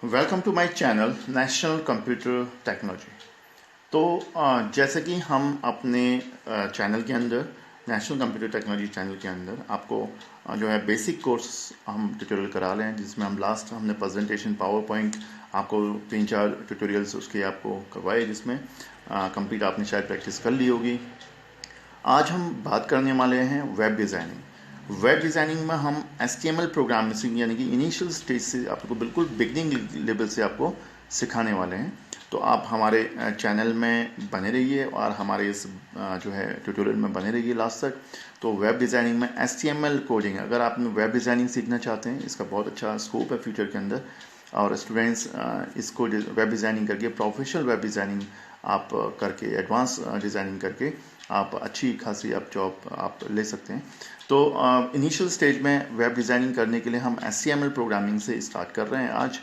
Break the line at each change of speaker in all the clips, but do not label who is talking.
Welcome to my channel national computer technology. तो जैसे कि हम अपने चैनल के अंदर नेशनल कंप्यूटर टेक्नोलॉजी चैनल के अंदर आपको जो है बेसिक कोर्स हम ट्यूटोरियल करा रहे हैं, जिसमें हमने प्रेजेंटेशन पावर पॉइंट आपको 3-4 ट्यूटोरियल्स उसके आपको करवाए, जिसमें कंप्लीट आपने शायद प्रैक्टिस कर ली होगी। आज हम बात करने वाले हैं वेब डिज़ाइनिंग। वेब डिज़ाइनिंग में हम HTML प्रोग्रामिंग यानी कि इनिशियल स्टेज से आपको बिल्कुल बिगनिंग लेवल से आपको सिखाने वाले हैं। तो आप हमारे चैनल में बने रहिए और हमारे इस जो है ट्यूटोरियल में बने रहिए लास्ट तक। तो वेब डिज़ाइनिंग में HTML कोडिंग, अगर आप वेब डिज़ाइनिंग सीखना चाहते हैं, इसका बहुत अच्छा स्कोप है फ्यूचर के अंदर। और स्टूडेंट्स इसको वेब डिज़ाइनिंग करके प्रोफेशनल वेब डिज़ाइनिंग आप करके एडवांस डिज़ाइनिंग करके आप अच्छी खासी आप जॉब आप ले सकते हैं। तो इनिशियल स्टेज में वेब डिज़ाइनिंग करने के लिए हम HTML प्रोग्रामिंग से स्टार्ट कर रहे हैं आज,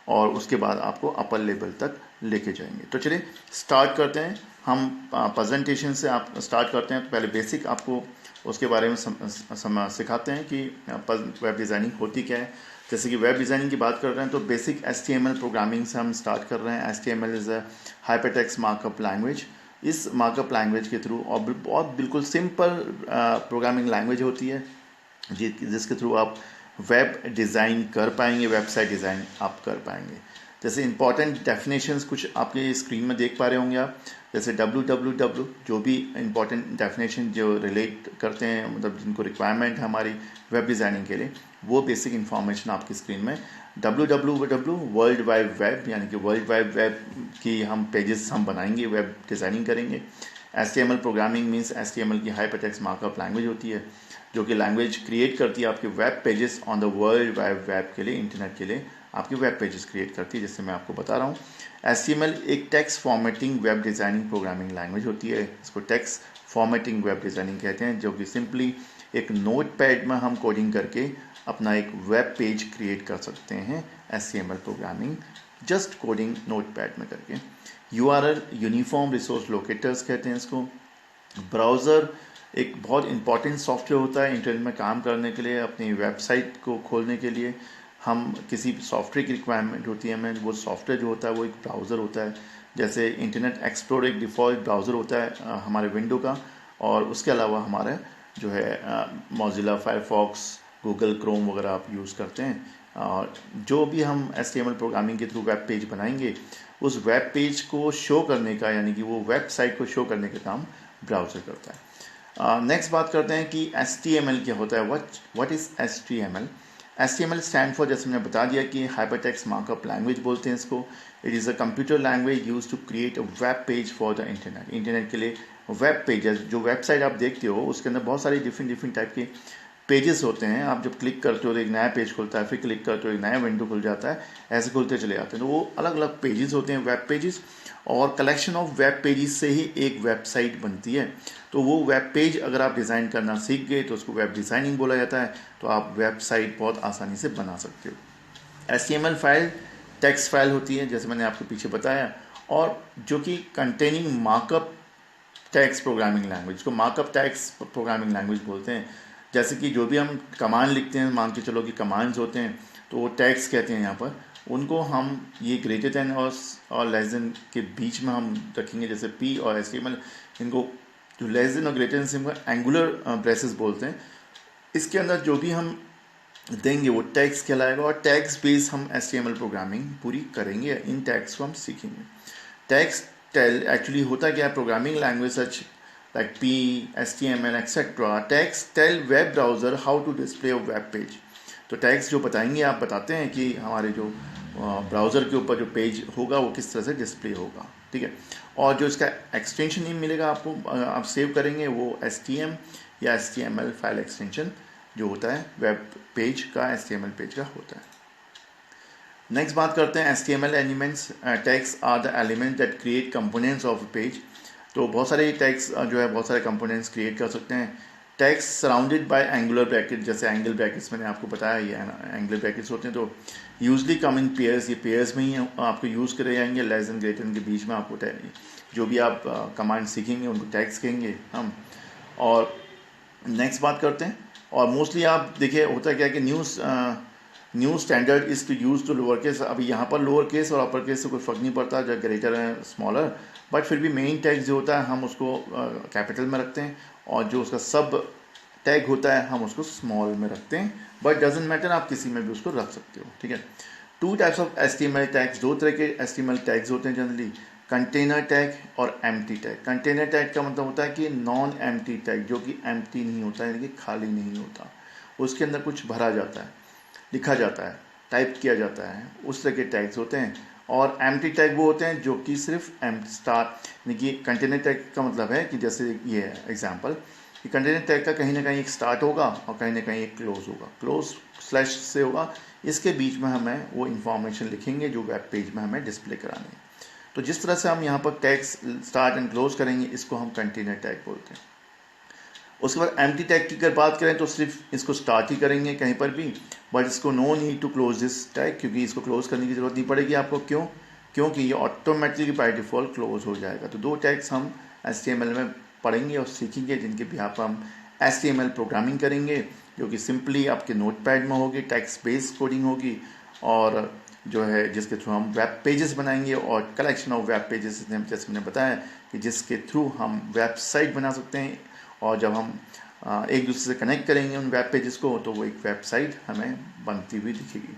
और उसके बाद आपको अपर लेवल तक लेके जाएंगे। तो चलिए स्टार्ट करते हैं। हम प्रेजेंटेशन से आप स्टार्ट करते हैं। तो पहले बेसिक आपको उसके बारे में सिखाते हैं कि वेब डिज़ाइनिंग होती क्या है। जैसे कि वेब डिज़ाइनिंग की बात कर रहे हैं तो बेसिक HTML प्रोग्रामिंग से हम स्टार्ट कर रहे हैं। HTML is a hypertext markup language. इस मार्कअप लैंग्वेज के थ्रू और बहुत बिल्कुल सिंपल प्रोग्रामिंग लैंग्वेज होती है जिसके थ्रू आप वेब डिज़ाइन कर पाएंगे, वेबसाइट डिज़ाइन आप कर पाएंगे। जैसे इंपॉर्टेंट डेफिनेशंस कुछ आपके स्क्रीन में देख पा रहे होंगे आप, जैसे www, जो भी इंपॉर्टेंट डेफिनेशन जो रिलेट करते हैं, मतलब जिनको रिक्वायरमेंट है हमारी वेब डिज़ाइनिंग के लिए, वो बेसिक इन्फॉर्मेशन आपकी स्क्रीन में। www वर्ल्ड वाइड वेब, यानी कि वर्ल्ड वाइड वेब की हम पेजेस हम बनाएंगे, वेब डिज़ाइनिंग करेंगे। HTML प्रोग्रामिंग मीन्स HTML की हाइपरटेक्स्ट मार्कअप लैंग्वेज होती है, जो कि लैंग्वेज क्रिएट करती है आपके web pages on the world wide web के लिए, इंटरनेट के लिए आपके वेब पेजेस क्रिएट करती है, जिससे मैं आपको बता रहा हूँ। HTML एक text formatting web designing programming language होती है। इसको टेक्स्ट फॉर्मेटिंग वेब डिज़ाइनिंग कहते हैं, जो कि सिंपली एक नोट पैड में हम कोडिंग करके अपना एक वेब पेज क्रिएट कर सकते हैं। HTML programming just coding note pad में करके। URL यूनिफॉर्म रिसोर्स लोकेटर्स कहते हैं इसको। ब्राउज़र एक बहुत इंपॉर्टेंट सॉफ्टवेयर होता है इंटरनेट में काम करने के लिए। अपनी वेबसाइट को खोलने के लिए हम किसी सॉफ्टवेयर की रिक्वायरमेंट होती है हमें, वो सॉफ्टवेयर जो होता है वो एक ब्राउज़र होता है। जैसे इंटरनेट एक्सप्लोरर एक डिफ़ॉल्ट ब्राउज़र होता है हमारे विंडो का, और उसके अलावा हमारा जो है मोजिला फायरफॉक्स, गूगल क्रोम वगैरह आप यूज़ करते हैं। और जो भी हम HTML प्रोग्रामिंग के थ्रू वेब पेज बनाएंगे, उस वेब पेज को शो करने का, यानी कि वो वेबसाइट को शो करने का काम ब्राउज़र करता है। नेक्स्ट बात करते हैं कि HTML क्या होता है। What is HTML? HTML stand for, जैसे मैंने बता दिया कि हाइपरटेक्स्ट मार्कअप लैंग्वेज बोलते हैं इसको। It is a computer language use to create a web page for the internet. Internet के लिए वेब पेजेस, जो वेबसाइट आप देखते हो उसके अंदर बहुत सारे डिफरेंट टाइप के पेजेस होते हैं। आप जब क्लिक करते हो तो एक नया पेज खुलता है, फिर क्लिक करते हो एक नया विंडो खुल जाता है, ऐसे खुलते चले जाते हैं। तो वो अलग अलग पेजेस होते हैं, वेब पेजेस, और कलेक्शन ऑफ वेब पेजेस से ही एक वेबसाइट बनती है। तो वो वेब पेज अगर आप डिज़ाइन करना सीख गए तो उसको वेब डिज़ाइनिंग बोला जाता है। तो आप वेबसाइट बहुत आसानी से बना सकते हो। HTML फाइल टेक्स्ट फाइल होती है, जैसे मैंने आपको पीछे बताया, और जो कि containing markup text programming language को मार्कअप टेक्स्ट प्रोग्रामिंग लैंग्वेज बोलते हैं। जैसे कि जो भी हम कमांड लिखते हैं, मान के चलो कि कमांड्स होते हैं, तो वो टैग्स कहते हैं यहाँ पर। उनको हम ये ग्रेटर देन और लेस देन के बीच में हम रखेंगे। जैसे P और HTML, इनको जो लेस देन और ग्रेटर देन से इनको एंगुलर ब्रेसेस बोलते हैं। इसके अंदर जो भी हम देंगे वो टैग्स कहलाएगा, और टैग्स बेस हम HTML प्रोग्रामिंग पूरी करेंगे। इन टैग्स को हम सीखेंगे। टैग्स टेल एक्चुअली होता क्या है, programming language such like P, HTML, etc. Tags tell web browser how to display a web page. तो टैग्स जो बताएंगे, आप बताते हैं कि हमारे जो ब्राउज़र के ऊपर जो पेज होगा वो किस तरह से डिस्प्ले होगा, ठीक है। और जो इसका एक्सटेंशन नेम मिलेगा आपको, आप सेव करेंगे, वो STM या HTML फाइल एक्सटेंशन जो होता है वेब पेज का, HTML पेज का होता है। नेक्स्ट बात करते हैं HTML elements. Tags are the element that create components of page. तो बहुत सारे टैग्स जो है बहुत सारे कंपोनेंट्स क्रिएट कर सकते हैं। Tags surrounded by angular bracket, जैसे एंगल ब्रैकेट्स मैंने आपको बताया, ये एंगुलर ब्रैकेट्स होते हैं। तो यूजली कम इन पेयर्स, ये पेयर्स में ही आपको यूज़ करे जाएंगे। लेस एंड ग्रेटर के बीच में आपको जो भी आप कमांड सीखेंगे उनको टैग्स कहेंगे हम। और नेक्स्ट बात करते हैं। और मोस्टली आप देखिए होता क्या है कि news new standard is to use to lower case. अभी यहाँ पर लोअर केस और अपर केस से कोई फर्क नहीं पड़ता, जब ग्रेटर है स्मॉलर, बट फिर भी मेन टैग जो होता है हम उसको कैपिटल में रखते हैं, और जो उसका सब टैग होता है हम उसको स्मॉल में रखते हैं, बट डजेंट मैटर, आप किसी में भी उसको रख सकते हो, ठीक है। Two types of HTML tags, दो तरह के HTML टैग्स होते हैं जनरली, कंटेनर टैग और एम्प्टी टैग। कंटेनर टैग का मतलब होता है कि नॉन एम्प्टी टैग, जो कि एम्प्टी नहीं होता है, यानी कि खाली नहीं होता, उसके अंदर कुछ भरा जाता है, लिखा जाता है, टाइप किया जाता है, उस तरह के टैग्स होते हैं। और एम्प्टी टैग वो होते हैं जो कि सिर्फ एम्प्टी स्टार, यानी कि कंटेनर टैग का मतलब है कि जैसे ये है एग्जांपल कि कंटेनर टैग का कहीं ना कहीं एक स्टार्ट होगा और कहीं ना कहीं एक क्लोज होगा, क्लोज स्लैश से होगा, इसके बीच में हमें वो इन्फॉर्मेशन लिखेंगे जो वेब पेज में हमें डिस्प्ले करानी है। तो जिस तरह से हम यहाँ पर टैग्स स्टार्ट एंड क्लोज करेंगे, इसको हम कंटेनर टैग बोलते हैं। उसके बाद एम्प्टी टैग की अगर बात करें तो सिर्फ इसको स्टार्ट ही करेंगे कहीं पर भी, बट इसको no need to close this tag, क्योंकि इसको क्लोज करने की जरूरत नहीं पड़ेगी आपको। क्यों? क्योंकि ये ऑटोमेटिकली बाय डिफ़ॉल्ट क्लोज हो जाएगा। तो दो टैग्स हम HTML में पढ़ेंगे और सीखेंगे, जिनके भी आप हम HTML प्रोग्रामिंग करेंगे, जो कि सिंपली आपके नोटपैड में होगी, टेक्स्ट बेस्ड कोडिंग होगी, और जो है जिसके थ्रू हम वेब पेजेस बनाएंगे, और कलेक्शन ऑफ वेब पेजेस, जैसे मैंने बताया कि जिसके थ्रू हम वेबसाइट बना सकते हैं, और जब हम एक दूसरे से कनेक्ट करेंगे उन वेब पेजेस को, तो वो एक वेबसाइट हमें बनती हुई दिखेगी।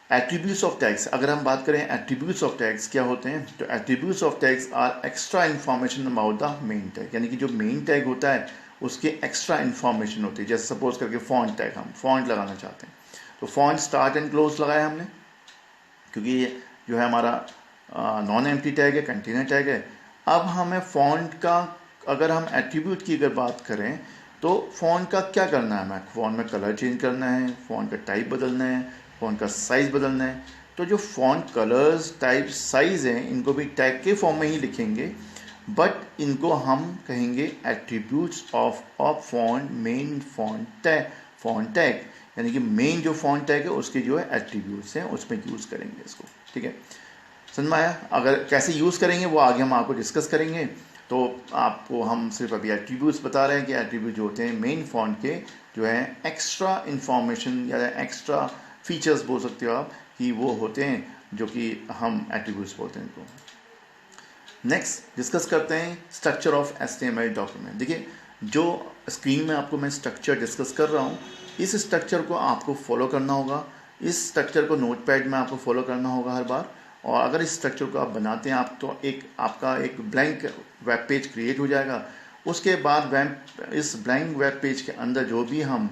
एट्रीब्यूट्स ऑफ टैग्स, अगर हम बात करें एट्रीब्यूट्स ऑफ टैग्स क्या होते हैं, तो attributes of tags are extra information about the main tag, यानी कि जो मेन टैग होता है उसके एक्स्ट्रा इन्फॉर्मेशन होती है। जैसे सपोज करके फॉन्ट टैग, हम फॉन्ट लगाना चाहते हैं, तो फॉन्ट स्टार्ट एंड क्लोज लगाया हमने, क्योंकि ये जो है हमारा नॉन एम्प्टी टैग है, कंटेनर टैग है। अब हमें फॉन्ट का, अगर हम एट्रीब्यूट की अगर बात करें, तो फॉन्ट का क्या करना है, हमें फॉन्ट में कलर चेंज करना है, फॉन्ट का टाइप बदलना है, फॉन्ट का साइज़ बदलना है। तो जो फॉन्ट कलर्स, टाइप, साइज़ हैं, इनको भी टैग के फॉर्म में ही लिखेंगे, बट इनको हम कहेंगे attributes of font main font tag, यानी कि मेन जो फॉन्ट टैग है उसके जो है एट्रीब्यूट्स हैं, उसमें यूज़ करेंगे इसको, ठीक है। समझ में आया? अगर कैसे यूज़ करेंगे वो आगे हम आपको डिस्कस करेंगे। तो आपको हम सिर्फ अभी एट्रीब्यूट्स बता रहे हैं कि एट्रीब्यूट जो होते हैं मेन फॉन्ट के, जो है एक्स्ट्रा इन्फॉर्मेशन या एक्स्ट्रा फीचर्स बोल सकते हो आप, कि वो होते हैं जो कि हम एट्रीब्यूट्स बोलते हैं इनको। नेक्स्ट डिस्कस करते हैं स्ट्रक्चर ऑफ HTML डॉक्यूमेंट। देखिए, जो स्क्रीन में आपको मैं स्ट्रक्चर डिस्कस कर रहा हूँ, इस स्ट्रक्चर को आपको फॉलो करना होगा, इस स्ट्रक्चर को नोटपैड में आपको फॉलो करना होगा हर बार। और अगर इस स्ट्रक्चर को आप बनाते हैं आप, तो आपका एक ब्लैंक वेब पेज क्रिएट हो जाएगा। उसके बाद इस ब्लैंक वेब पेज के अंदर जो भी हम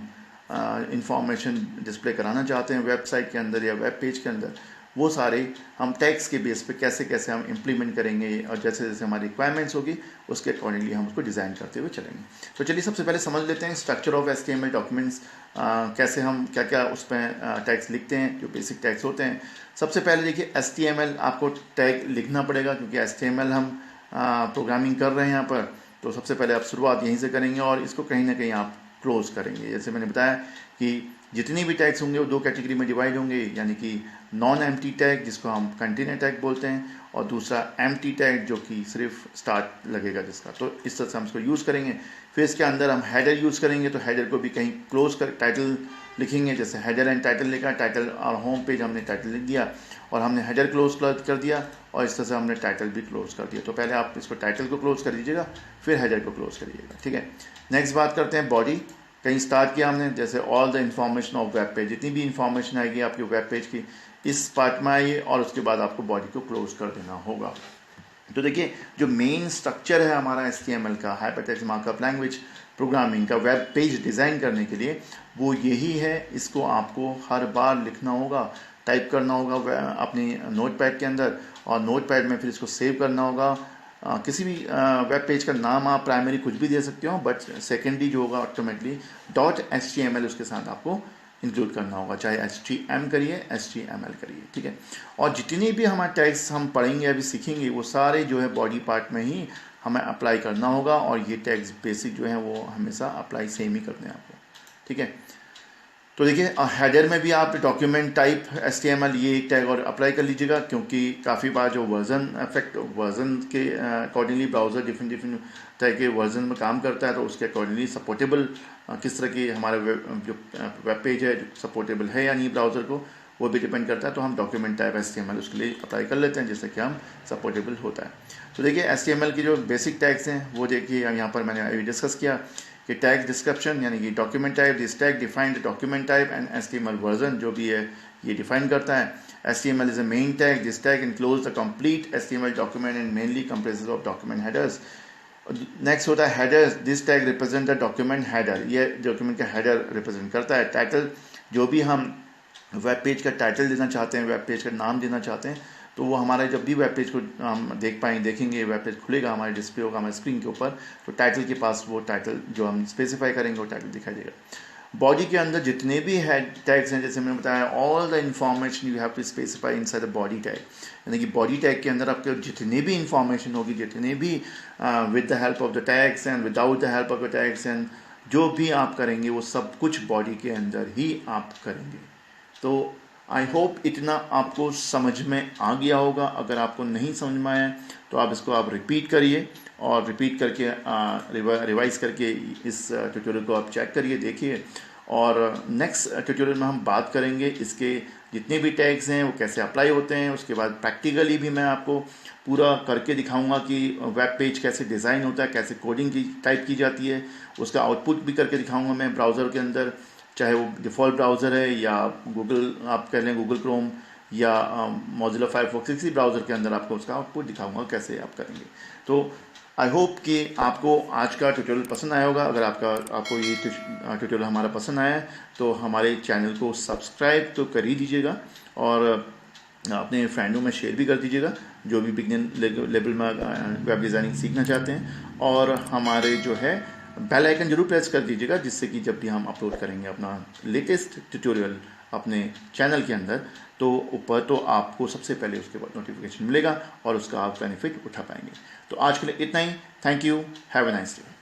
इंफॉर्मेशन डिस्प्ले कराना चाहते हैं वेबसाइट के अंदर या वेब पेज के अंदर, वो सारे हम टैग्स के बेस पे कैसे कैसे हम इम्प्लीमेंट करेंगे, और जैसे जैसे हमारी रिक्वायरमेंट्स होगी उसके अकॉर्डिंगली हम उसको डिज़ाइन करते हुए चलेंगे। तो चलिए सबसे पहले समझ लेते हैं स्ट्रक्चर ऑफ HTML डॉक्यूमेंट्स, कैसे हम क्या क्या उस पर टैग्स लिखते हैं, जो बेसिक टैग्स होते हैं। सबसे पहले देखिए, HTML आपको टैग लिखना पड़ेगा, क्योंकि HTML हम प्रोग्रामिंग कर रहे हैं यहाँ पर। तो सबसे पहले आप शुरुआत यहीं से करेंगे और इसको कहीं ना कहीं आप क्लोज करेंगे। जैसे मैंने बताया कि जितनी भी टैग्स होंगे वो दो कैटेगरी में डिवाइड होंगे, यानी कि नॉन एम्प्टी टैग, जिसको हम कंटेनर टैग बोलते हैं, और दूसरा एम्प्टी टैग, जो कि सिर्फ स्टार्ट लगेगा जिसका। तो इस तरह से हम इसको यूज़ करेंगे। फिर इसके अंदर हम हेडर यूज़ करेंगे, तो हेडर को भी कहीं क्लोज कर टाइटल लिखेंगे, जैसे हेडर एंड टाइटल लिखा, टाइटल और होम पेज हमने टाइटल लिख दिया, और हमने हेडर क्लोज कर दिया, और इस तरह से हमने टाइटल भी क्लोज कर दिया। तो पहले आप इसको टाइटल को क्लोज कर दीजिएगा, फिर हेडर को क्लोज करिएगा, ठीक है। नेक्स्ट बात करते हैं बॉडी। कहीं स्टार्ट किया हमने, जैसे all the information of web page, जितनी भी इन्फॉर्मेशन आएगी आपकी वेब पेज की, इस पार्ट में आइए, और उसके बाद आपको बॉडी को क्लोज कर देना होगा। तो देखिए, जो मेन स्ट्रक्चर है हमारा HTML का, हाइपरटेक्स्ट मार्कअप लैंग्वेज प्रोग्रामिंग का वेब पेज डिज़ाइन करने के लिए, वो यही है। इसको आपको हर बार लिखना होगा, टाइप करना होगा अपनी नोटपैड के अंदर, और नोटपैड में फिर इसको सेव करना होगा। किसी भी वेब पेज का नाम आप प्राइमरी कुछ भी दे सकते हो, बट सेकेंडरी जो होगा ऑटोमेटिकली .html उसके साथ आपको इंक्लूड करना होगा, चाहे HTML करिए, HTML करिए, ठीक है। और जितनी भी हमारे टैग्स हम पढ़ेंगे अभी सीखेंगे, वो सारे जो है बॉडी पार्ट में ही हमें अप्लाई करना होगा, और ये टैग्स बेसिक जो है वो हमेशा अप्लाई सेम ही करते हैं आपको, ठीक है। तो देखिए, हेडर में भी आप डॉक्यूमेंट टाइप HTML ये एक टैग और अप्लाई कर लीजिएगा, क्योंकि काफ़ी बार जो वर्जन के अकॉर्डिंगली ब्राउज़र डिफरेंट तरह के वर्जन में काम करता है, तो उसके अकॉर्डिंगली सपोर्टेबल किस तरह की हमारा जो वेब पेज है सपोर्टेबल है या नहीं ब्राउज़र को, वो भी डिपेंड करता है। तो हम डॉक्यूमेंट टाइप HTML उसके लिए अप्लाई कर लेते हैं जिससे कि हम सपोर्टेबल होता है। तो देखिए HTML की जो बेसिक टैग्स हैं वो देखिए यहाँ पर मैंने अभी डिस्कस किया कि टैग डिस्क्रिप्शन यानी कि document type, this tag defined document type and HTML version जो भी है ये डिफाइन करता है। HTML is a main tag. This tag includes the complete HTML document and mainly comprises of document headers. Next होता है header, this tag represent the document header, ये document का हेडर रिप्रेजेंट करता है। टाइटल, जो भी हम वेब पेज का टाइटल देना चाहते हैं, वेब पेज का नाम देना चाहते हैं, तो वो हमारे जब भी वेब पेज को हम देखेंगे, वेब पेज खुलेगा, हमारे डिस्प्ले होगा हमारे स्क्रीन के ऊपर, तो टाइटल के पास वो टाइटल जो हम स्पेसिफाई करेंगे वो टाइटल दिखाई देगा। बॉडी के अंदर जितने भी हेड टैग्स हैं, जैसे मैंने बताया, all the information you have to specify inside the body tag, यानी कि बॉडी टैग के अंदर आपके जितने भी इंफॉर्मेशन होगी, जितने भी with the help of the tags and without the help of the tags and जो भी आप करेंगे वो सब कुछ बॉडी के अंदर ही आप करेंगे। तो आई होप इतना आपको समझ में आ गया होगा। अगर आपको नहीं समझ में आया तो आप रिपीट करिए और रिपीट करके रिवाइज करके इस ट्यूटोरियल को आप चेक करिए, देखिए। और नेक्स्ट ट्यूटोरियल में हम बात करेंगे इसके जितने भी टैग्स हैं वो कैसे अप्लाई होते हैं। उसके बाद प्रैक्टिकली भी मैं आपको पूरा करके दिखाऊंगा कि वेब पेज कैसे डिज़ाइन होता है, कैसे कोडिंग की टाइप की जाती है, उसका आउटपुट भी करके दिखाऊंगा मैं ब्राउज़र के अंदर, चाहे वो डिफ़ॉल्ट ब्राउज़र है या गूगल आप कह लें गूगल क्रोम या मोजिला फायरफॉक्स, किसी ब्राउज़र के अंदर आपको उसका आउटपुट दिखाऊंगा कैसे आप करेंगे। तो आई होप कि आपको आज का ट्यूटोरियल पसंद आया होगा। अगर आपको ये ट्यूटोरियल हमारा पसंद आया है तो हमारे चैनल को सब्सक्राइब तो कर ही दीजिएगा और अपने फ्रेंडों में शेयर भी कर दीजिएगा जो भी बिगिनर लेवल में वेब डिज़ाइनिंग सीखना चाहते हैं। और हमारे जो है बेल आइकन जरूर प्रेस कर दीजिएगा जिससे कि जब भी हम अपलोड करेंगे अपना लेटेस्ट ट्यूटोरियल अपने चैनल के अंदर तो ऊपर, तो आपको सबसे पहले उसके बाद नोटिफिकेशन मिलेगा और उसका आप बेनिफिट उठा पाएंगे। तो आज के लिए इतना ही। Thank you, have a nice day.